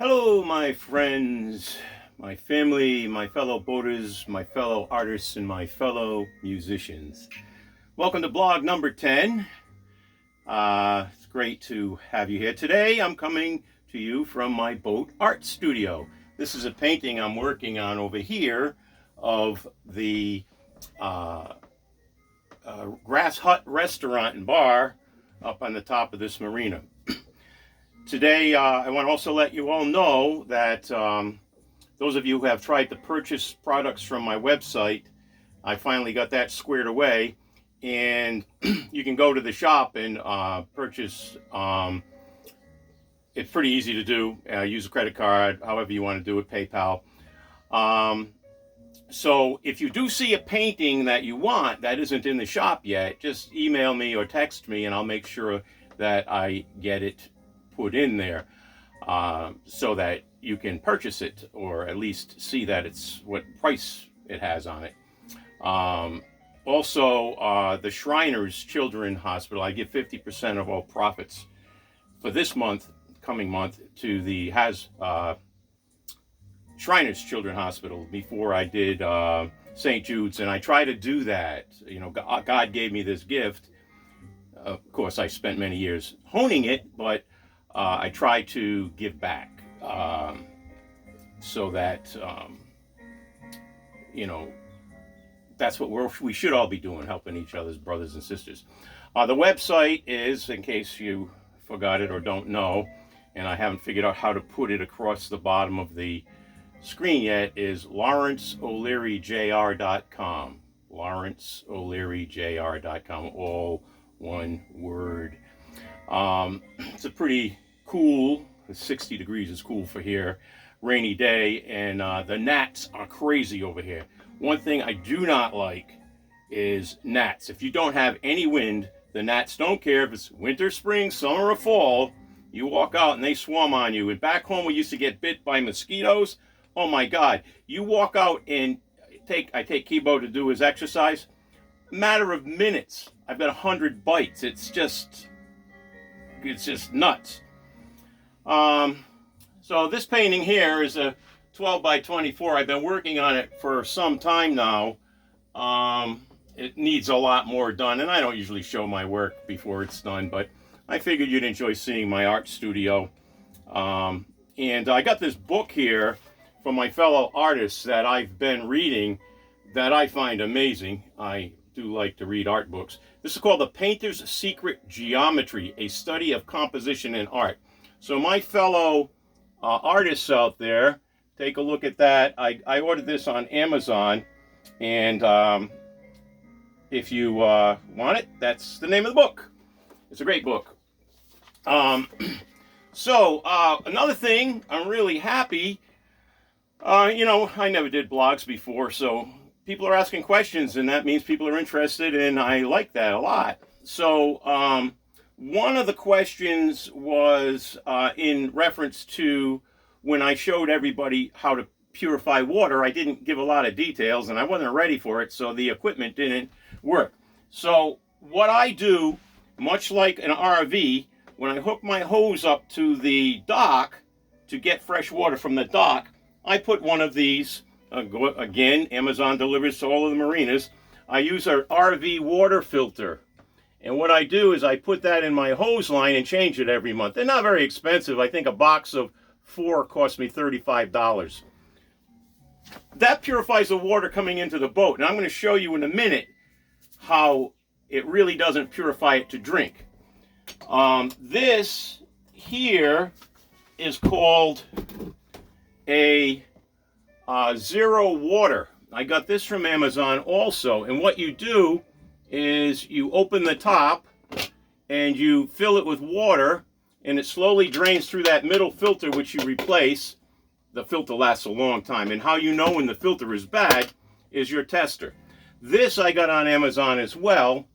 Hello, my friends, my family, my fellow boaters, my fellow artists, and my fellow musicians. Welcome to blog number 10. It's great to have you here. Today, I'm coming to you from my boat art studio. This is a painting I'm working on over here of the Grass Hut restaurant and bar up on the top of this marina. Today, I want to also let you all know that those of you who have tried to purchase products from my website, I finally got that squared away, and you can go to the shop and purchase. It's pretty easy to do. Use a credit card, however you want to do it, PayPal. So if you do see a painting that you want that isn't in the shop yet, just email me or text me, and I'll make sure that I get it put in there so that you can purchase it, or at least see that it's what price it has on it. Also, the Shriners Children's Hospital, I give 50% of all profits for this month, coming month, to the Shriners Children's Hospital. Before I did St. Jude's, and I try to do that. You know, God gave me this gift. Of course, I spent many years honing it, but I try to give back so that, you know, that's what we should all be doing, helping each other's brothers and sisters. The website is, in case you forgot it or don't know, and I haven't figured out how to put it across the bottom of the screen yet, is lawrenceo'learyjr.com. lawrenceo'learyjr.com, all one word. It's a pretty cool, 60 degrees is cool for here, rainy day, and the gnats are crazy over here. One thing I do not like is gnats. If you don't have any wind, the gnats don't care if it's winter, spring, summer, or fall. You walk out and they swarm on you. And back home we used to get bit by mosquitoes. Oh my God. You walk out and I take Kibo to do his exercise. A matter of minutes, I've got 100 bites. It's just nuts. So this painting here is a 12 by 24. I've been working on it for some time now. It needs a lot more done, and I don't usually show my work before it's done, but I figured you'd enjoy seeing my art studio. And I got this book here from my fellow artists that I've been reading that I find amazing. I do like to read art books. This is called The Painter's Secret Geometry, a study of composition and art. So my fellow artists out there, take a look at that. I ordered this on Amazon, and if you want it, that's the name of the book. It's a great book. So another thing, I'm really happy. You know, I never did blogs before, so people are asking questions, and that means people are interested, and I like that a lot. So one of the questions was in reference to when I showed everybody how to purify water. I didn't give a lot of details, and I wasn't ready for it, so the equipment didn't work. So what I do, much like an RV, when I hook my hose up to the dock to get fresh water from the dock, I put one of these. Again, Amazon delivers to all of the marinas. I use an RV water filter. And what I do is I put that in my hose line and change it every month. They're not very expensive. I think a box of 4 cost me $35. That purifies the water coming into the boat. And I'm going to show you in a minute how it really doesn't purify it to drink. This here is called a Zero Water. I got this from Amazon also, and what you do is you open the top and you fill it with water, and it slowly drains through that middle filter, which you replace. The filter lasts a long time, and how you know when the filter is bad is your tester. This I got on Amazon as well,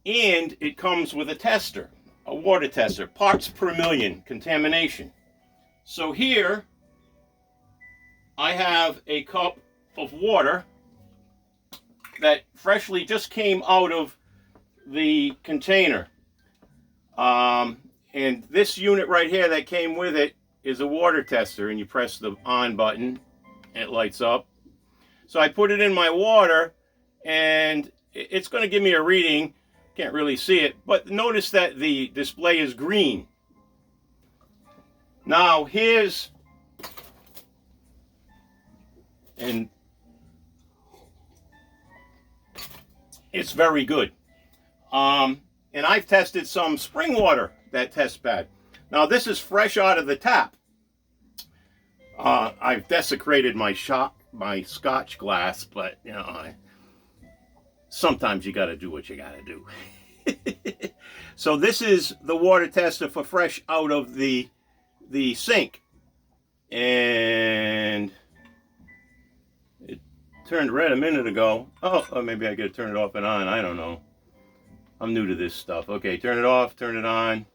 and it comes with a tester, a water tester, parts per million contamination. So here I have a cup of water that freshly just came out of the container. And this unit right here that came with it is a water tester, and you press the on button, it lights up. So I put it in my water, and it's going to give me a reading. Can't really see it, but notice that the display is green. Now here's, and it's very good. And I've tested some spring water that tests bad. Now this is fresh out of the tap. I've desecrated my Scotch glass, but you know, sometimes you got to do what you got to do. So this is the water tester for fresh out of the sink, and it turned red a minute ago. Oh, maybe I could turn it off and on. I don't know. I'm new to this stuff. Okay, turn it off, turn it on.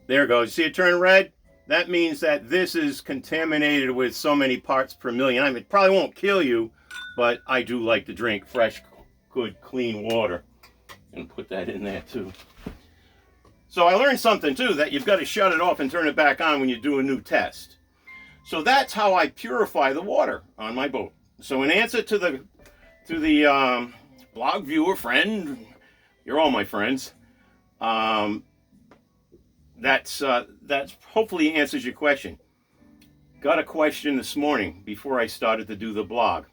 There it goes. See it turn red? That means that this is contaminated with so many parts per million. I mean, it probably won't kill you, but I do like to drink fresh, good, clean water. And put that in there too. So I learned something too, that you've got to shut it off and turn it back on when you do a new test. So that's how I purify the water on my boat. So in answer to the blog viewer friend, you're all my friends. That's hopefully answers your question. Got a question this morning before I started to do the blog.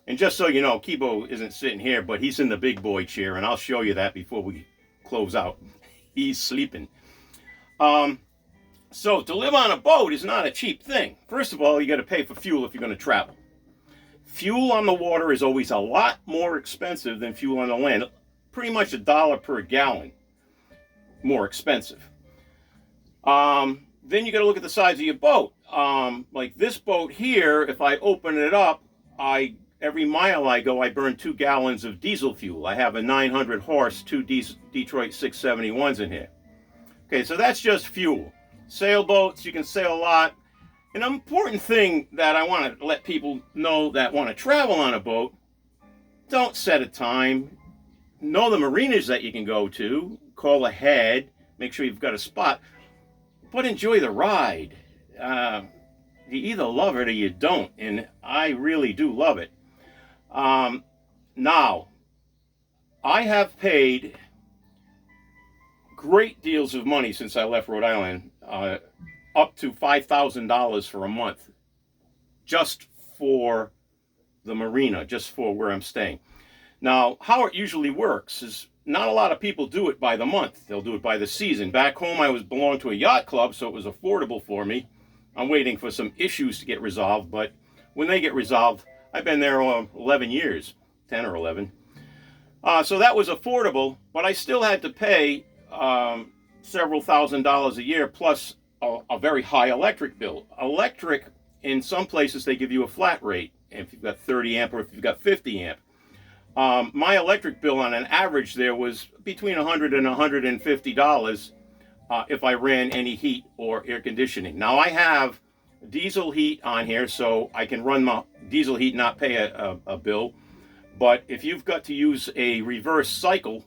And just so you know, Kibo isn't sitting here, but he's in the big boy chair, and I'll show you that before we close out. He's sleeping. So to live on a boat is not a cheap thing. First of all, you got to pay for fuel if you're going to travel. Fuel on the water is always a lot more expensive than fuel on the land. Pretty much $1 per gallon more expensive. Then you got to look at the size of your boat. Like this boat here, if I open it up, every mile I go, I burn 2 gallons of diesel fuel. I have a 900 horse, 2 Detroit 671s in here. Okay, so that's just fuel. Sailboats, you can sail a lot. An important thing that I want to let people know that want to travel on a boat, don't set a time. Know the marinas that you can go to. Call ahead. Make sure you've got a spot. But enjoy the ride. You either love it or you don't, and I really do love it. Now, I have paid great deals of money since I left Rhode Island, up to $5,000 for a month, just for the marina, just for where I'm staying. Now, how it usually works is not a lot of people do it by the month. They'll do it by the season. Back home, I belonged to a yacht club, so it was affordable for me. I'm waiting for some issues to get resolved, but when they get resolved, I've been there 11 years, 10 or 11. So that was affordable, but I still had to pay several $1,000s a year, plus a very high electric bill. Electric, in some places, they give you a flat rate, if you've got 30 amp or if you've got 50 amp. My electric bill on an average there was between $100 and $150 if I ran any heat or air conditioning. Now I have diesel heat on here, so I can run my diesel heat, not pay a bill. But if you've got to use a reverse cycle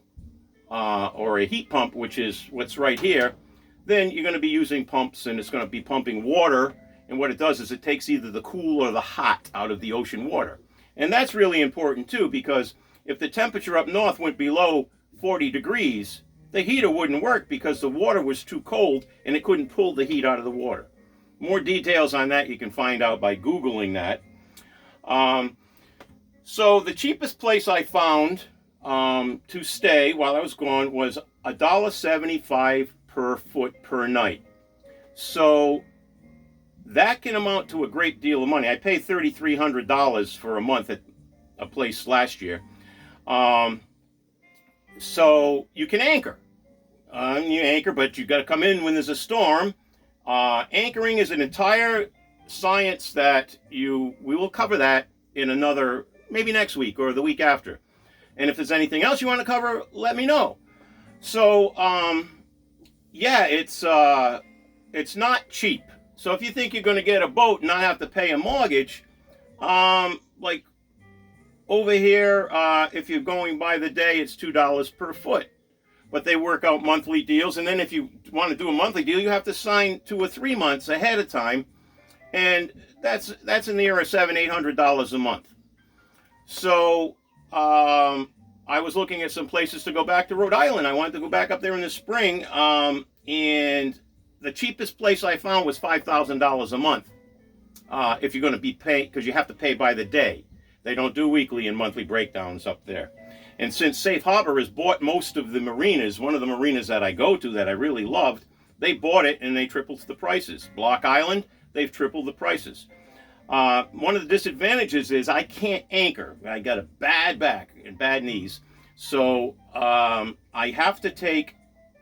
or a heat pump, which is what's right here, then you're going to be using pumps, and it's going to be pumping water. And what it does is it takes either the cool or the hot out of the ocean water. And that's really important too, because if the temperature up north went below 40 degrees, the heater wouldn't work because the water was too cold and it couldn't pull the heat out of the water. More details on that you can find out by Googling that. So the cheapest place I found to stay while I was gone was $1.75 per foot per night. So that can amount to a great deal of money. I paid $3,300 for a month at a place last year. So you can anchor. You anchor, but you've got to come in when there's a storm. Anchoring is an entire science that we will cover that in another, maybe next week or the week after. And if there's anything else you want to cover, let me know. So, yeah, it's not cheap. So if you think you're going to get a boat and not have to pay a mortgage, like over here, if you're going by the day, it's $2 per foot. but they work out monthly deals. And then if you want to do a monthly deal, you have to sign 2 or 3 months ahead of time, and that's in the area of $700-800 a month. So I was looking at some places to go back to Rhode Island. I wanted to go back up there in the spring, and the cheapest place I found was $5,000 a month. If you're going to be paid, because you have to pay by the day. They don't do weekly and monthly breakdowns up there. And since Safe Harbor has bought most of the marinas, one of the marinas that I go to that I really loved, they bought it and they tripled the prices. Block Island, they've tripled the prices. One of the disadvantages is I can't anchor. I got a bad back and bad knees. So I have to take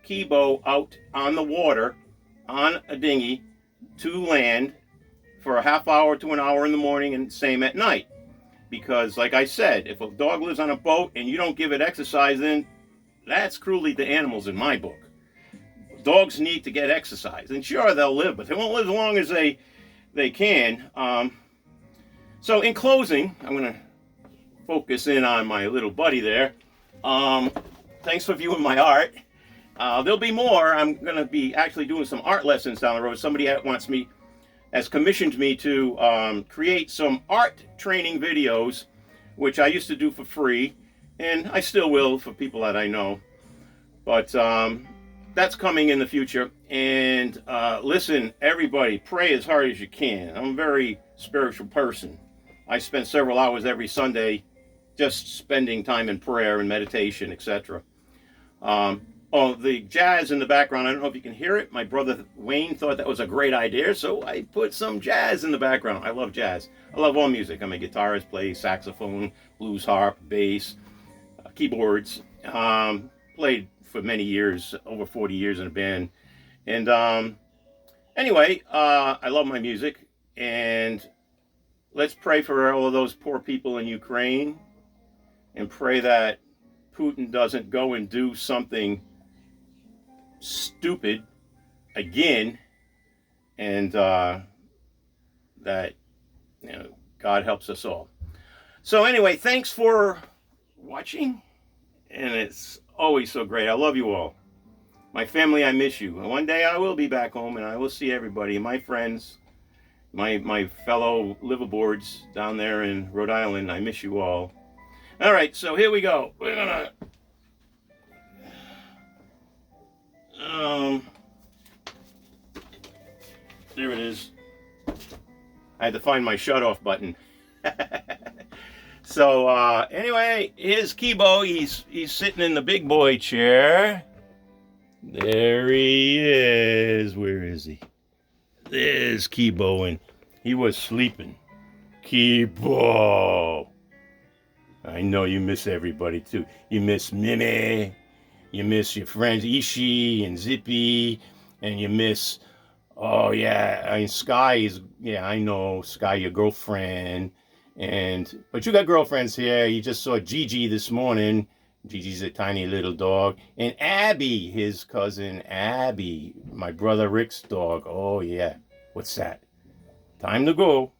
Kibo out on the water on a dinghy to land for a half hour to an hour in the morning, and same at night. Because like I said, if a dog lives on a boat and you don't give it exercise, then that's cruelty to animals in my book. Dogs need to get exercise. And sure, they'll live, but they won't live as long as they can. So in closing, I'm going to focus in on my little buddy there. Thanks for viewing my art. There'll be more. I'm going to be actually doing some art lessons down the road. Somebody has commissioned me to create some art training videos, which I used to do for free, and I still will for people that I know. But that's coming in the future. And listen, everybody, pray as hard as you can. I'm a very spiritual person. I spend several hours every Sunday just spending time in prayer and meditation, etc. Oh, the jazz in the background, I don't know if you can hear it. My brother Wayne thought that was a great idea, so I put some jazz in the background. I love jazz. I love all music. I'm a guitarist, play saxophone, blues harp, bass, keyboards. Played for many years, over 40 years in a band. And anyway, I love my music. And let's pray for all of those poor people in Ukraine, and pray that Putin doesn't go and do something stupid again, and that God helps us all. So anyway, thanks for watching, and it's always so great. I love you all. My family, I miss you. One day I will be back home, and I will see everybody, my friends, my fellow liveaboards down there in Rhode Island. I miss you all. All right, so here we go. We're gonna there it is. I had to find my shut-off button. So anyway, here's Kibo. He's sitting in the big boy chair. There he is. Where is he? There's Kibo, and he was sleeping. Kibo. I know you miss everybody too. You miss Mimi. You miss your friends Ishi and Zippy, and you miss, oh yeah, I mean, Sky is, yeah, I know, Sky, your girlfriend, but you got girlfriends here. You just saw Gigi this morning. Gigi's a tiny little dog. And Abby, his cousin Abby, my brother Rick's dog. Oh yeah, what's that? Time to go.